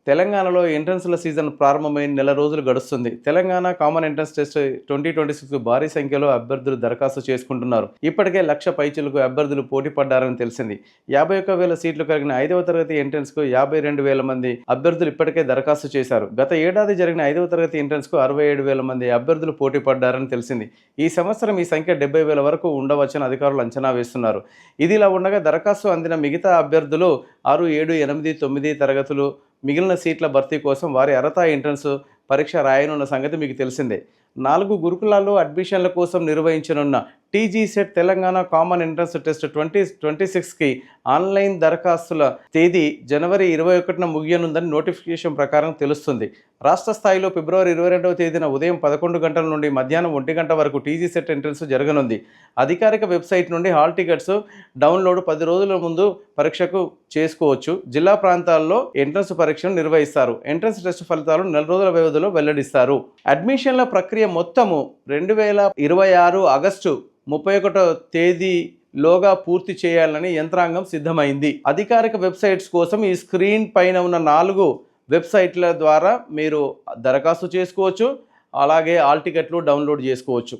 తెలంగాణలో ఎంట్రన్స్‌ల సీజన్ ప్రారంభమై నెల రోజులు గడుస్తుంది. తెలంగాణ కామన్ ఎంట్రన్స్ టెస్ట్ 2026 భారీ సంఖ్యలో అభ్యర్థులు దరఖాస్తు చేసుకుంటున్నారు. ఇప్పటికే 1,00,000 పైచిలుకు అభ్యర్థులు పోటీ పడ్డారని తెలిసింది. 51,000 సీట్లు కలిగిన 5వ తరగతి ఎంట్రన్స్‌కు 52,000 మంది అభ్యర్థులు ఇప్పటికే దరఖాస్తు చేశారు. గత ఏడాది జరిగిన 5వ తరగతి ఎంట్రన్స్‌కు 67,000 మంది అభ్యర్థులు పోటీ పడ్డారని తెలిసింది. ఈ సంవత్సరం ఈ సంఖ్య 70,000 వరకు ఉండవచ్చని అధికారులు అంచనా వేస్తున్నారు. ఇదిలా ఉండగా దరఖాస్తు అందిన మిగతా అభ్యర్థులు 6, 7, 8, 9 తరగతులు మిగిలిన సీట్ల భర్తీ కోసం వారి అర్హత ఎంట్రన్స్ పరీక్ష రాయనున్న సంగతి మీకు తెలిసిందే. 4 గురుకులాల్లో అడ్మిషన్ల కోసం నిర్వహించనున్న TGCET Telangana common entrance test 2026కి ఆన్లైన్ దరఖాస్తుల తేదీ జనవరి 21న ముగియనుందని నోటిఫికేషన్ ప్రకారం తెలుస్తుంది. రాష్ట్ర స్థాయిలో ఫిబ్రవరి 22వ తేదీన ఉదయం 11 గంటల నుండి మధ్యాహ్నం 1 గంట వరకు టీజీసెట్ ఎంట్రన్స్ జరగనుంది. అధికారిక వెబ్సైట్ నుండి హాల్ టికెట్స్ డౌన్లోడ్ 10 రోజుల ముందు పరీక్షకు చేసుకోవచ్చు. జిల్లా ప్రాంతాల్లో ఎంట్రన్స్ పరీక్షను నిర్వహిస్తారు. ఎంట్రన్స్ టెస్ట్ ఫలితాలు నెల రోజుల వ్యవధిలో వెల్లడిస్తారు. అడ్మిషన్ల ప్రక్రియ మొత్తము 2026 ఆగస్టు 31వ తేదీలోగా పూర్తి చేయాలని యంత్రాంగం సిద్ధమైంది. అధికారిక వెబ్సైట్స్ కోసం ఈ స్క్రీన్ పైన ఉన్న 4 వెబ్సైట్ల ద్వారా మీరు దరఖాస్తు చేసుకోవచ్చు. అలాగే హాల్ టికెట్లు డౌన్లోడ్ చేసుకోవచ్చు.